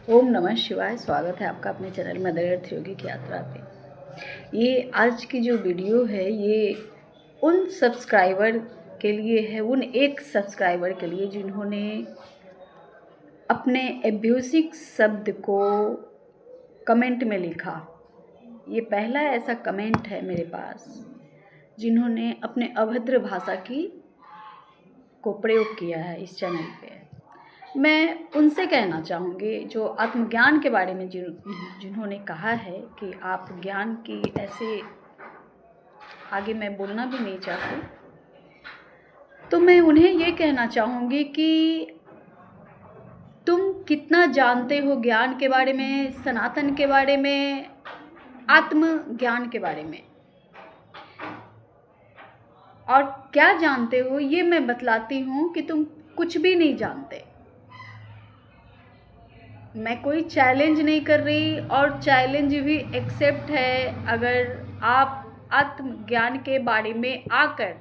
ओम नमः शिवाय। स्वागत है आपका अपने चैनल मदर अर्थ योगिक यात्रा पे। ये आज की जो वीडियो है ये उन सब्सक्राइबर के लिए है, उन एक सब्सक्राइबर के लिए जिन्होंने अपने एब्यूसिव शब्द को कमेंट में लिखा। ये पहला ऐसा कमेंट है मेरे पास जिन्होंने अपने अभद्र भाषा को प्रयोग किया है इस चैनल पे। मैं उनसे कहना चाहूँगी जो आत्मज्ञान के बारे में जिन्होंने कहा है कि आप ज्ञान की ऐसे आगे मैं बोलना भी नहीं चाहती, तो मैं उन्हें ये कहना चाहूँगी कि तुम कितना जानते हो ज्ञान के बारे में, सनातन के बारे में, आत्मज्ञान के बारे में, और क्या जानते हो ये मैं बतलाती हूँ कि तुम कुछ भी नहीं जानते। मैं कोई चैलेंज नहीं कर रही और चैलेंज भी एक्सेप्ट है अगर आप आत्मज्ञान के बारे में आकर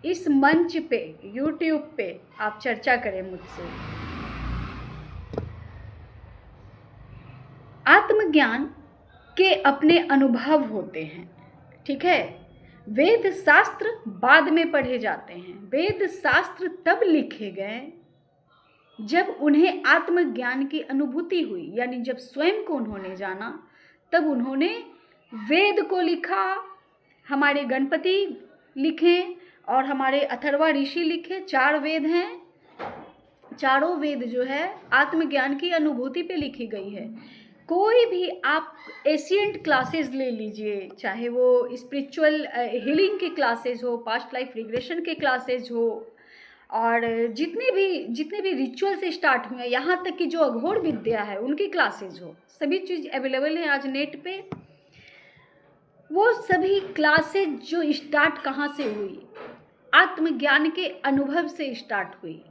इस मंच पे YouTube पे आप चर्चा करें मुझसे। आत्मज्ञान के अपने अनुभव होते हैं, ठीक है। वेद शास्त्र बाद में पढ़े जाते हैं। वेद शास्त्र तब लिखे गए जब उन्हें आत्मज्ञान की अनुभूति हुई, यानी जब स्वयं को उन्होंने जाना तब उन्होंने वेद को लिखा। हमारे गणपति लिखे और हमारे अथर्वा ऋषि लिखे। 4 वेद हैं। चारों वेद जो है आत्मज्ञान की अनुभूति पे लिखी गई है। कोई भी आप एशियंट क्लासेस ले लीजिए, चाहे वो स्पिरिचुअल हीलिंग की क्लासेस हो, पास्ट लाइफ रिग्रेशन के क्लासेस हो, और जितने भी रिचुअल से स्टार्ट हुए, यहाँ तक कि जो अघोर विद्या है उनकी क्लासेज हो, सभी चीज़ अवेलेबल है आज नेट पे। वो सभी क्लासेज जो स्टार्ट कहाँ से हुई? आत्मज्ञान के अनुभव से स्टार्ट हुई,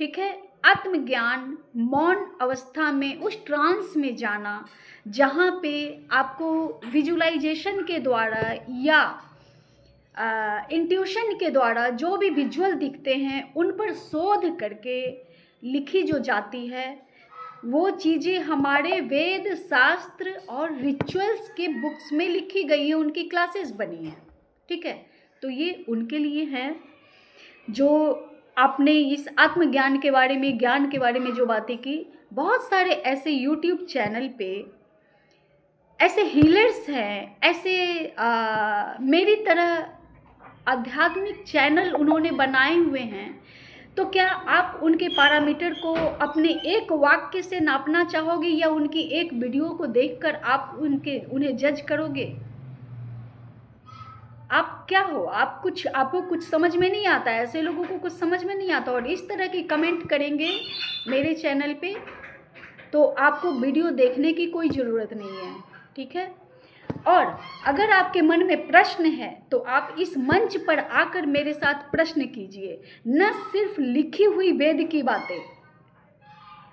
ठीक है। आत्मज्ञान मौन अवस्था में, उस ट्रांस में जाना जहाँ पे आपको विजुअलाइजेशन के द्वारा या इंट्यूशन के द्वारा जो भी विजुअल दिखते हैं उन पर शोध करके लिखी जो जाती है वो चीज़ें हमारे वेद शास्त्र और रिचुअल्स के बुक्स में लिखी गई हैं, उनकी क्लासेस बनी हैं, ठीक है। तो ये उनके लिए है जो आपने इस आत्मज्ञान के बारे में, ज्ञान के बारे में जो बातें की। बहुत सारे ऐसे यूट्यूब चैनल पे ऐसे हीलर्स हैं, ऐसे मेरी तरह आध्यात्मिक चैनल उन्होंने बनाए हुए हैं। तो क्या आप उनके पैरामीटर को अपने एक वाक्य से नापना चाहोगे या उनकी एक वीडियो को देखकर आप उन्हें जज करोगे? आप क्या हो? आपको कुछ समझ में नहीं आता। ऐसे लोगों को कुछ समझ में नहीं आता और इस तरह की कमेंट करेंगे मेरे चैनल पे तो आपको वीडियो देखने की कोई ज़रूरत नहीं है, ठीक है। और अगर आपके मन में प्रश्न है तो आप इस मंच पर आकर मेरे साथ प्रश्न कीजिए, न सिर्फ लिखी हुई वेद की बातें,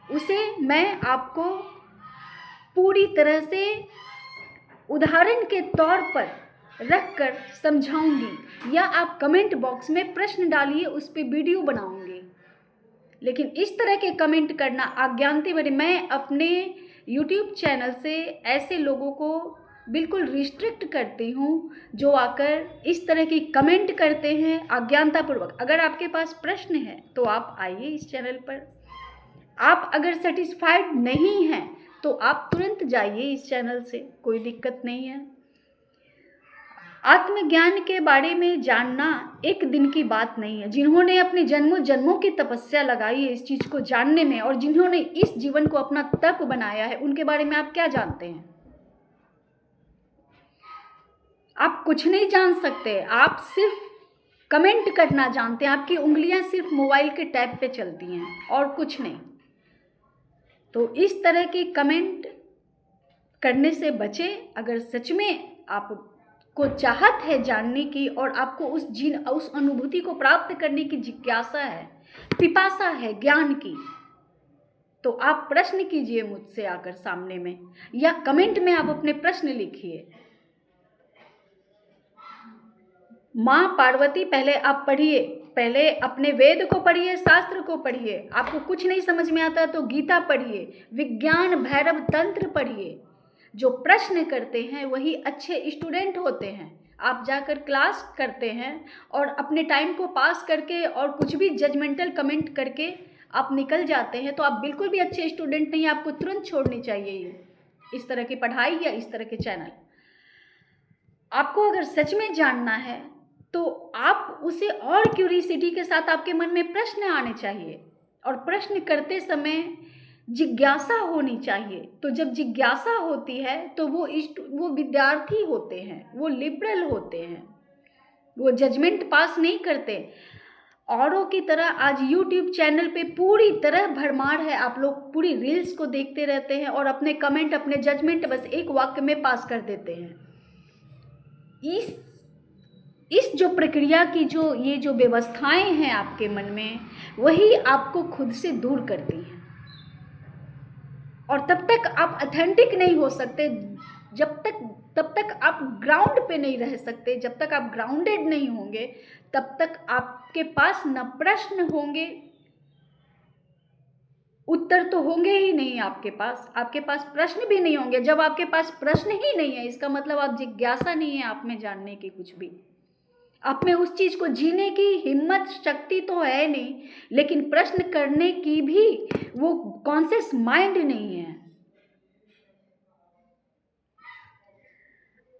उसे मैं आपको पूरी तरह से उदाहरण के तौर पर रखकर समझाऊंगी, या आप कमेंट बॉक्स में प्रश्न डालिए, उस पर वीडियो बनाऊंगी। लेकिन इस तरह के कमेंट करना अज्ञानते बने। मैं अपने YouTube चैनल से ऐसे लोगों को बिल्कुल रिस्ट्रिक्ट करती हूँ जो आकर इस तरह की कमेंट करते हैं अज्ञानतापूर्वक। अगर आपके पास प्रश्न है तो आप आइए इस चैनल पर। आप अगर सेटिस्फाइड नहीं हैं तो आप तुरंत जाइए इस चैनल से, कोई दिक्कत नहीं है। आत्मज्ञान के बारे में जानना एक दिन की बात नहीं है। जिन्होंने अपने जन्मों जन्मों की तपस्या लगाई है इस चीज़ को जानने में, और जिन्होंने इस जीवन को अपना तप बनाया है, उनके बारे में आप क्या जानते हैं? आप कुछ नहीं जान सकते। आप सिर्फ कमेंट करना जानते हैं। आपकी उंगलियां सिर्फ मोबाइल के टैब पे चलती हैं और कुछ नहीं। तो इस तरह की कमेंट करने से बचे। अगर सच में आपको चाहत है जानने की और आपको उस अनुभूति को प्राप्त करने की जिज्ञासा है, पिपासा है ज्ञान की, तो आप प्रश्न कीजिए मुझसे आकर सामने में, या कमेंट में आप अपने प्रश्न लिखिए। माँ पार्वती, पहले आप पढ़िए, पहले अपने वेद को पढ़िए, शास्त्र को पढ़िए। आपको कुछ नहीं समझ में आता तो गीता पढ़िए, विज्ञान भैरव तंत्र पढ़िए। जो प्रश्न करते हैं वही अच्छे स्टूडेंट होते हैं। आप जाकर क्लास करते हैं और अपने टाइम को पास करके और कुछ भी जजमेंटल कमेंट करके आप निकल जाते हैं तो आप बिल्कुल भी अच्छे स्टूडेंट नहीं। आपको तुरंत छोड़नी चाहिए इस तरह की पढ़ाई या इस तरह के चैनल। आपको अगर सच में जानना है तो आप उसे और क्यूरियोसिटी के साथ, आपके मन में प्रश्न आने चाहिए और प्रश्न करते समय जिज्ञासा होनी चाहिए। तो जब जिज्ञासा होती है तो वो विद्यार्थी होते हैं, वो लिबरल होते हैं, वो जजमेंट पास नहीं करते। औरों की तरह आज यूट्यूब चैनल पे पूरी तरह भरमार है। आप लोग पूरी रील्स को देखते रहते हैं और अपने कमेंट, अपने जजमेंट बस एक वाक्य में पास कर देते हैं। इस जो प्रक्रिया की ये जो व्यवस्थाएं हैं आपके मन में, वही आपको खुद से दूर करती हैं। और तब तक आप ऑथेंटिक नहीं हो सकते, तब तक आप ग्राउंड पे नहीं रह सकते। जब तक आप ग्राउंडेड नहीं होंगे तब तक आपके पास न प्रश्न होंगे, उत्तर तो होंगे ही नहीं आपके पास प्रश्न भी नहीं होंगे। जब आपके पास प्रश्न ही नहीं है, इसका मतलब आप जिज्ञासा नहीं है आप में जानने की कुछ भी। आप में उस चीज को जीने की हिम्मत, शक्ति तो है नहीं, लेकिन प्रश्न करने की भी वो कॉन्शियस माइंड नहीं है।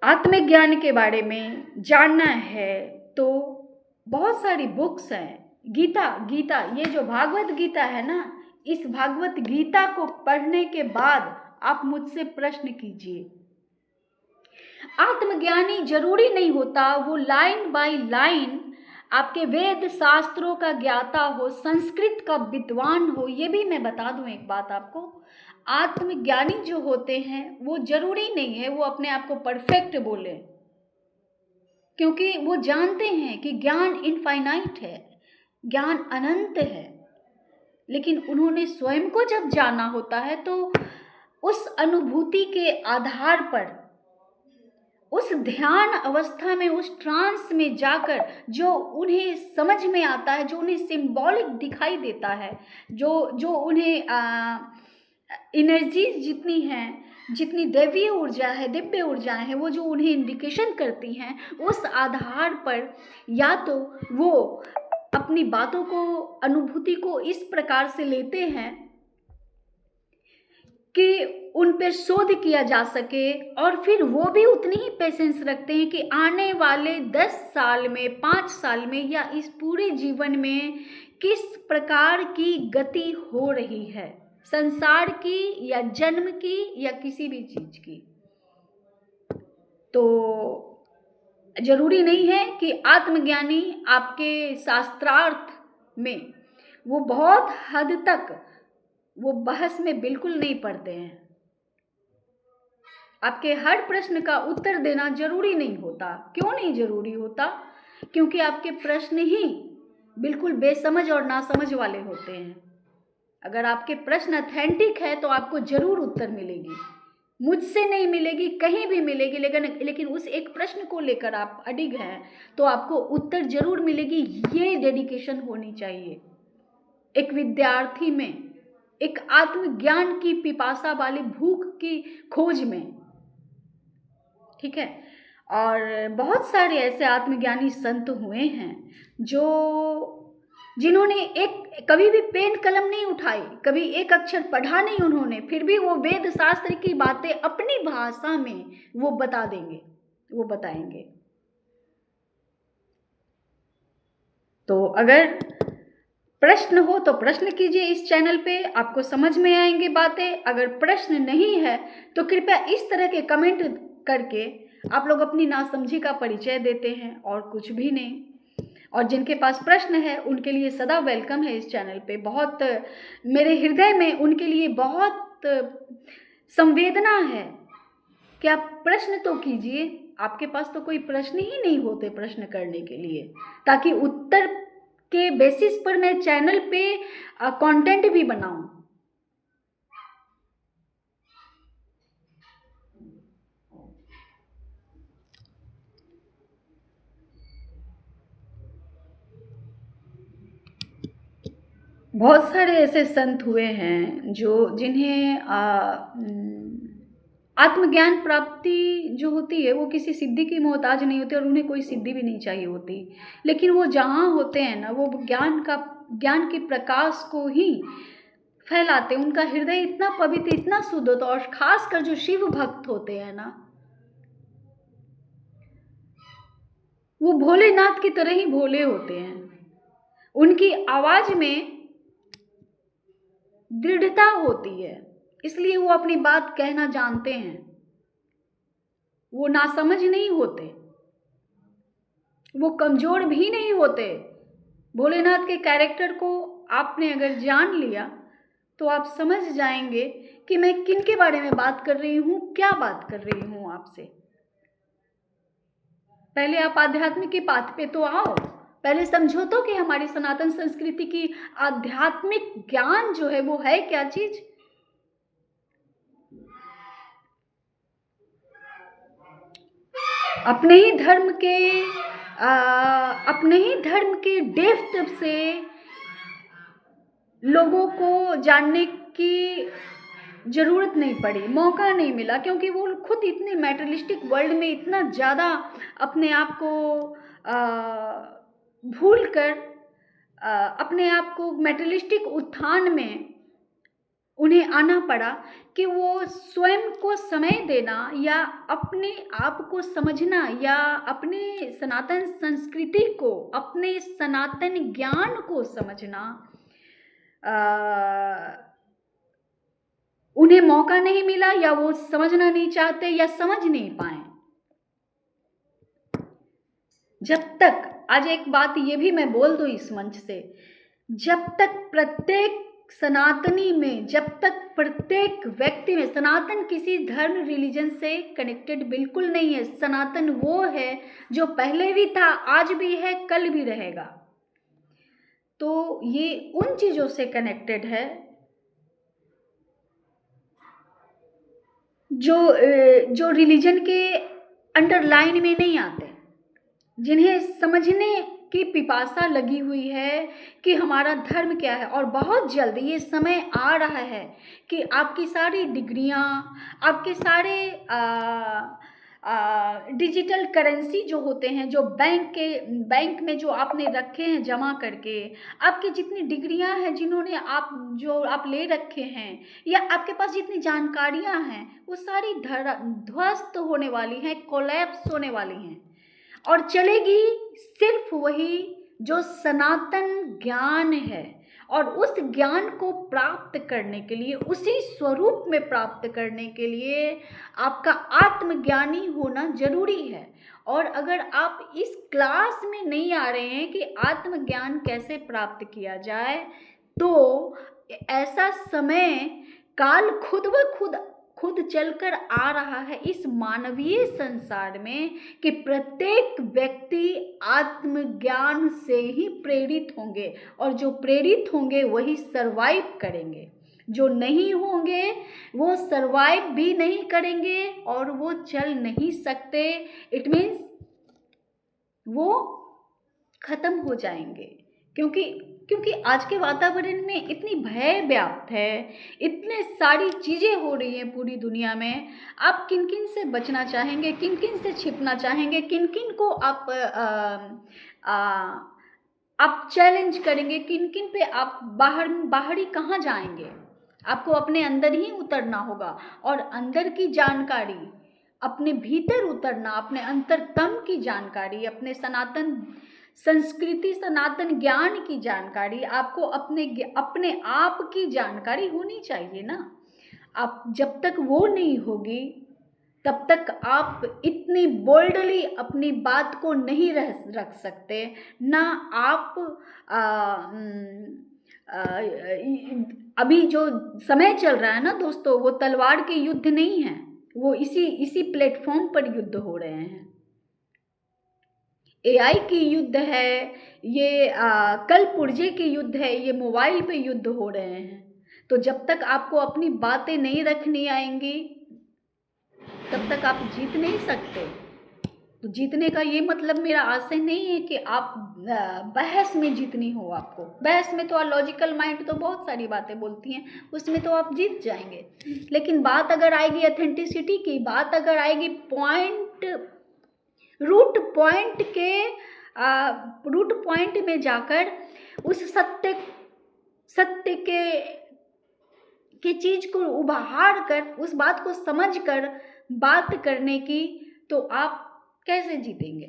आत्मज्ञान के बारे में जानना है तो बहुत सारी बुक्स हैं। गीता, ये जो भागवत गीता है ना, इस भागवत गीता को पढ़ने के बाद आप मुझसे प्रश्न कीजिए। आत्मज्ञानी जरूरी नहीं होता वो लाइन बाय लाइन आपके वेद शास्त्रों का ज्ञाता हो, संस्कृत का विद्वान हो। ये भी मैं बता दूं एक बात आपको, आत्मज्ञानी जो होते हैं वो जरूरी नहीं है वो अपने आप को परफेक्ट बोले, क्योंकि वो जानते हैं कि ज्ञान इनफाइनाइट है, ज्ञान अनंत है। लेकिन उन्होंने स्वयं को जब जाना होता है तो उस अनुभूति के आधार पर, उस ध्यान अवस्था में, उस ट्रांस में जाकर जो उन्हें समझ में आता है, जो उन्हें सिंबॉलिक दिखाई देता है, जो उन्हें एनर्जी जितनी हैं, जितनी दैवीय ऊर्जा है, दिव्य ऊर्जाएं हैं, वो जो उन्हें इंडिकेशन करती हैं, उस आधार पर या तो वो अपनी बातों को, अनुभूति को इस प्रकार से लेते हैं कि उन पे शोध किया जा सके, और फिर वो भी उतनी ही पेशेंस रखते हैं कि आने वाले 10 साल में, 5 साल में या इस पूरे जीवन में किस प्रकार की गति हो रही है, संसार की या जन्म की या किसी भी चीज की। तो जरूरी नहीं है कि आत्मज्ञानी आपके शास्त्रार्थ में वो बहुत हद तक वो बहस में बिल्कुल नहीं पड़ते हैं। आपके हर प्रश्न का उत्तर देना जरूरी नहीं होता। क्यों नहीं जरूरी होता? क्योंकि आपके प्रश्न ही बिल्कुल बेसमझ और नासमझ वाले होते हैं। अगर आपके प्रश्न ऑथेंटिक है तो आपको जरूर उत्तर मिलेगी। मुझसे नहीं मिलेगी, कहीं भी मिलेगी, लेकिन उस एक प्रश्न को लेकर आप अडिग हैं तो आपको उत्तर जरूर मिलेगी। ये डेडिकेशन होनी चाहिए एक विद्यार्थी में, एक आत्मज्ञान की पिपासा वाली भूख की खोज में, ठीक है। और बहुत सारे ऐसे आत्मज्ञानी संत हुए हैं जिन्होंने कभी भी पेन कलम नहीं उठाई, कभी एक अक्षर पढ़ा नहीं उन्होंने, फिर भी वो वेद शास्त्र की बातें अपनी भाषा में वो बता देंगे, वो बताएंगे। तो अगर प्रश्न हो तो प्रश्न कीजिए इस चैनल पे, आपको समझ में आएंगे बातें। अगर प्रश्न नहीं है तो कृपया इस तरह के कमेंट करके आप लोग अपनी नासमझी का परिचय देते हैं और कुछ भी नहीं। और जिनके पास प्रश्न है उनके लिए सदा वेलकम है इस चैनल पे। बहुत मेरे हृदय में उनके लिए बहुत संवेदना है कि आप प्रश्न तो कीजिए। आपके पास तो कोई प्रश्न ही नहीं होते प्रश्न करने के लिए, ताकि उत्तर के बेसिस पर मैं चैनल पे कंटेंट भी बनाऊं। बहुत सारे ऐसे संत हुए हैं जो जिन्हें आत्मज्ञान प्राप्ति जो होती है वो किसी सिद्धि की मोहताज नहीं होती और उन्हें कोई सिद्धि भी नहीं चाहिए होती, लेकिन वो जहाँ होते हैं ना वो ज्ञान के प्रकाश को ही फैलाते। उनका हृदय इतना पवित्र, इतना शुद्ध होता है। और खासकर जो शिव भक्त होते हैं ना, वो भोलेनाथ की तरह ही भोले होते हैं। उनकी आवाज में दृढ़ता होती है, इसलिए वो अपनी बात कहना जानते हैं। वो नासमझ नहीं होते, वो कमजोर भी नहीं होते। भोलेनाथ के कैरेक्टर को आपने अगर जान लिया तो आप समझ जाएंगे कि मैं किन के बारे में बात कर रही हूँ, क्या बात कर रही हूँ आपसे। पहले आप आध्यात्मिक की बात पे तो आओ, पहले समझो तो कि हमारी सनातन संस्कृति की आध्यात्मिक ज्ञान जो है वो है क्या चीज। अपने ही धर्म के डेप्थ से लोगों को जानने की जरूरत नहीं पड़ी, मौका नहीं मिला, क्योंकि वो खुद इतने मैटेरियलिस्टिक वर्ल्ड में इतना ज़्यादा अपने आप को भूल कर अपने आप को मैटेरियलिस्टिक उत्थान में उन्हें आना पड़ा कि वो स्वयं को समय देना या अपने आप को समझना या अपने सनातन संस्कृति को, अपने सनातन ज्ञान को समझना उन्हें मौका नहीं मिला, या वो समझना नहीं चाहते या समझ नहीं पाए। जब तक, आज एक बात ये भी मैं बोल दूं इस मंच से, जब तक प्रत्येक सनातनी में, जब तक प्रत्येक व्यक्ति में, सनातन किसी धर्म रिलीजन से कनेक्टेड बिल्कुल नहीं है। सनातन वो है जो पहले भी था, आज भी है, कल भी रहेगा। तो ये उन चीजों से कनेक्टेड है जो रिलीजन के अंडरलाइन में नहीं आते, जिन्हें समझने की पिपासा लगी हुई है कि हमारा धर्म क्या है। और बहुत जल्द ये समय आ रहा है कि आपकी सारी डिग्रियां, आपके सारे डिजिटल करेंसी जो होते हैं, जो बैंक में जो आपने रखे हैं जमा करके, आपकी जितनी डिग्रियां हैं जो आप ले रखे हैं, या आपके पास जितनी जानकारियां हैं, वो सारी ध्वस्त होने वाली हैं, कोलैप्स होने वाली हैं। और चलेगी सिर्फ वही जो सनातन ज्ञान है। और उस ज्ञान को प्राप्त करने के लिए, उसी स्वरूप में प्राप्त करने के लिए आपका आत्मज्ञानी होना जरूरी है। और अगर आप इस क्लास में नहीं आ रहे हैं कि आत्मज्ञान कैसे प्राप्त किया जाए, तो ऐसा समय काल खुद चलकर आ रहा है इस मानवीय संसार में कि प्रत्येक व्यक्ति आत्मज्ञान से ही प्रेरित होंगे, और जो प्रेरित होंगे वही सरवाइव करेंगे। जो नहीं होंगे वो सरवाइव भी नहीं करेंगे और वो चल नहीं सकते। इट मीन्स वो खत्म हो जाएंगे, क्योंकि आज के वातावरण में इतनी भय व्याप्त है, इतने सारी चीज़ें हो रही हैं पूरी दुनिया में। आप किन किन से बचना चाहेंगे, किन किन से छिपना चाहेंगे, किन किन को आप चैलेंज करेंगे, किन किन पे आप बाहरी कहाँ जाएंगे। आपको अपने अंदर ही उतरना होगा, और अंदर की जानकारी, अपने भीतर उतरना, अपने अंतरतम की जानकारी, अपने सनातन संस्कृति, सनातन ज्ञान की जानकारी, आपको अपने आप की जानकारी होनी चाहिए ना। आप जब तक वो नहीं होगी तब तक आप इतनी बोल्डली अपनी बात को नहीं रख सकते ना। आप अभी जो समय चल रहा है ना दोस्तों, वो तलवार के युद्ध नहीं है, वो इसी प्लेटफॉर्म पर युद्ध हो रहे हैं। AI की युद्ध है, ये कल पुर्जे की युद्ध है, ये मोबाइल पे युद्ध हो रहे हैं। तो जब तक आपको अपनी बातें नहीं रखनी आएंगी तब तक आप जीत नहीं सकते। तो जीतने का ये मतलब मेरा आशय नहीं है कि आप बहस में जीतनी हो। आपको बहस में तो लॉजिकल माइंड तो बहुत सारी बातें बोलती हैं, उसमें तो आप जीत जाएंगे। लेकिन बात अगर आएगी ऑथेंटिसिटी की, बात अगर आएगी रूट पॉइंट में जाकर उस सत्य के चीज को उभार कर, उस बात को समझ कर बात करने की, तो आप कैसे जीतेंगे?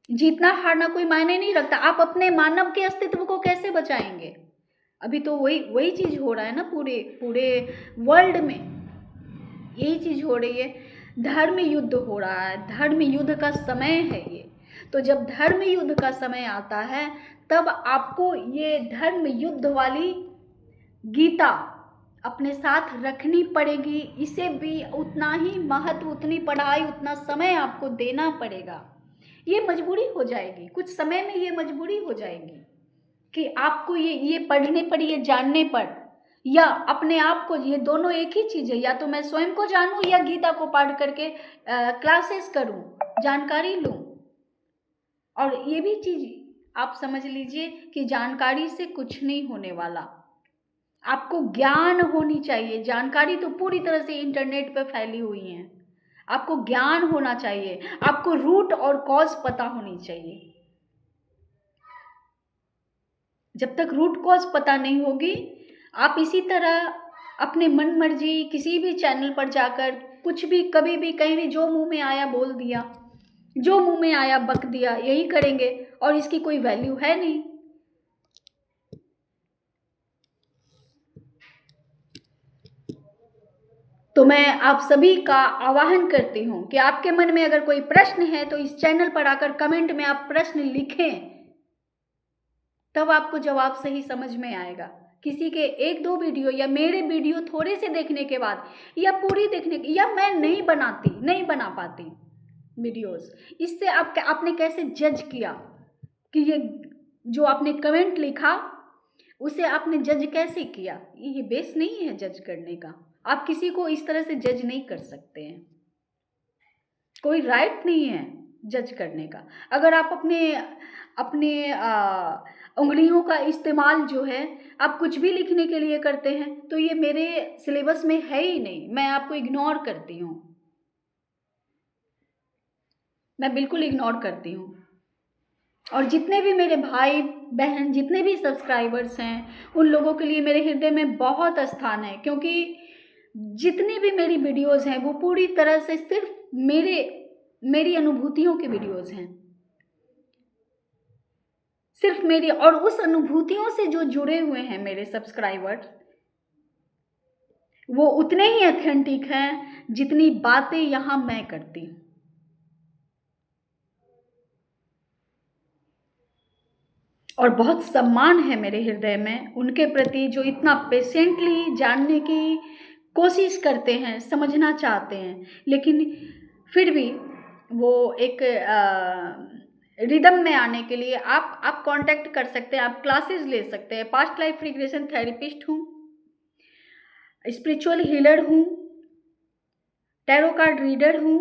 जीतना हारना कोई मायने नहीं रखता। आप अपने मानव के अस्तित्व को कैसे बचाएंगे? अभी तो वही चीज हो रहा है ना, पूरे वर्ल्ड में यही चीज हो रही है। धर्म युद्ध हो रहा है, धर्म युद्ध का समय है ये। तो जब धर्म युद्ध का समय आता है, तब आपको ये धर्म युद्ध वाली गीता अपने साथ रखनी पड़ेगी। इसे भी उतना ही महत्व, उतनी पढ़ाई, उतना समय आपको देना पड़ेगा। ये मजबूरी हो जाएगी, कुछ समय में ये मजबूरी हो जाएगी कि आपको ये पढ़ने पर, ये जानने पर, या अपने आप को, ये दोनों एक ही चीज़ है। या तो मैं स्वयं को जानूं या गीता को पढ़ करके क्लासेस करूं, जानकारी लूं। और ये भी चीज़ आप समझ लीजिए कि जानकारी से कुछ नहीं होने वाला, आपको ज्ञान होनी चाहिए। जानकारी तो पूरी तरह से इंटरनेट पे फैली हुई है, आपको ज्ञान होना चाहिए, आपको रूट और कॉज पता होनी चाहिए। जब तक रूट कॉज पता नहीं होगी, आप इसी तरह अपने मन मर्जी किसी भी चैनल पर जाकर कुछ भी, कभी भी, कहीं भी, जो मुंह में आया बोल दिया, जो मुंह में आया बक दिया, यही करेंगे और इसकी कोई वैल्यू है नहीं। तो मैं आप सभी का आह्वान करती हूँ कि आपके मन में अगर कोई प्रश्न है तो इस चैनल पर आकर कमेंट में आप प्रश्न लिखें, तब आपको जवाब सही समझ में आएगा। किसी के एक दो वीडियो या मेरे वीडियो थोड़े से देखने के बाद, या पूरी देखने के, या मैं नहीं बना पाती वीडियोस, इससे आपने कैसे जज किया कि ये जो आपने कमेंट लिखा उसे आपने जज कैसे किया? ये बेस नहीं है जज करने का। आप किसी को इस तरह से जज नहीं कर सकते हैं, कोई राइट नहीं है जज करने का। अगर आप अपने उंगलियों का इस्तेमाल जो है आप कुछ भी लिखने के लिए करते हैं, तो ये मेरे सिलेबस में है ही नहीं, मैं आपको इग्नोर करती हूँ, मैं बिल्कुल इग्नोर करती हूँ। और जितने भी मेरे भाई बहन, जितने भी सब्सक्राइबर्स हैं, उन लोगों के लिए मेरे हृदय में बहुत स्थान है, क्योंकि जितनी भी मेरी वीडियोस हैं वो पूरी तरह से सिर्फ मेरी अनुभूतियों की वीडियोस हैं, सिर्फ मेरी। और उस अनुभूतियों से जो जुड़े हुए हैं मेरे सब्सक्राइबर्स, वो उतने ही ऑथेंटिक हैं जितनी बातें यहाँ मैं करती हूँ। और बहुत सम्मान है मेरे हृदय में उनके प्रति, जो इतना पेशेंटली जानने की कोशिश करते हैं, समझना चाहते हैं, लेकिन फिर भी वो एक रिदम में आने के लिए आप कांटेक्ट कर सकते हैं, आप क्लासेस ले सकते हैं। पास्ट लाइफ रिग्रेशन थेरेपिस्ट हूँ, स्पिरिचुअल हीलर हूँ, टैरो कार्ड रीडर हूँ,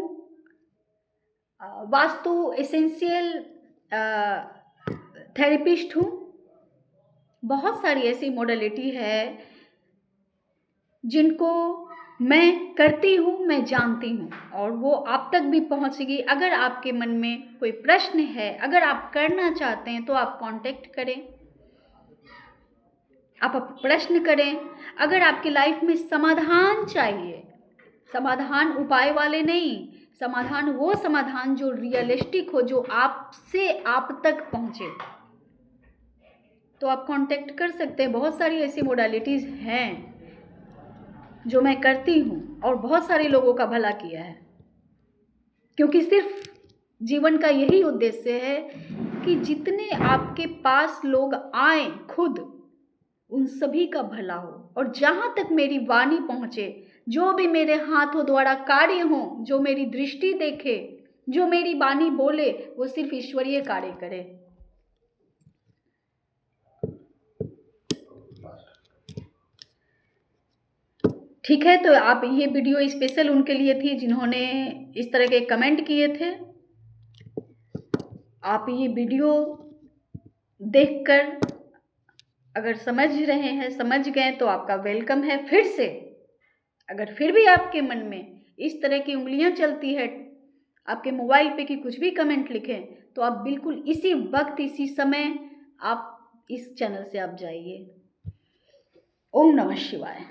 वास्तु एसेंशियल थेरेपिस्ट हूँ। बहुत सारी ऐसी मॉडलिटी है जिनको मैं करती हूँ, मैं जानती हूँ, और वो आप तक भी पहुँचेगी। अगर आपके मन में कोई प्रश्न है, अगर आप करना चाहते हैं, तो आप कांटेक्ट करें, आप प्रश्न करें। अगर आपकी लाइफ में समाधान चाहिए, समाधान उपाय वाले नहीं, समाधान वो समाधान जो रियलिस्टिक हो, जो आपसे आप तक पहुँचे, तो आप कांटेक्ट कर सकते हैं। बहुत सारी ऐसी मोडालिटीज़ हैं जो मैं करती हूँ और बहुत सारे लोगों का भला किया है, क्योंकि सिर्फ जीवन का यही उद्देश्य है कि जितने आपके पास लोग आए खुद, उन सभी का भला हो। और जहाँ तक मेरी वाणी पहुँचे, जो भी मेरे हाथों द्वारा कार्य हो, जो मेरी दृष्टि देखे, जो मेरी वाणी बोले, वो सिर्फ ईश्वरीय कार्य करे। ठीक है, तो आप ये वीडियो स्पेशल उनके लिए थी जिन्होंने इस तरह के कमेंट किए थे। आप ये वीडियो देखकर अगर समझ रहे हैं, समझ गए तो आपका वेलकम है। फिर से अगर फिर भी आपके मन में इस तरह की उंगलियां चलती है आपके मोबाइल पे कि कुछ भी कमेंट लिखें, तो आप बिल्कुल इसी वक्त, इसी समय आप इस चैनल से आप जाइए। ओम नमः शिवाय।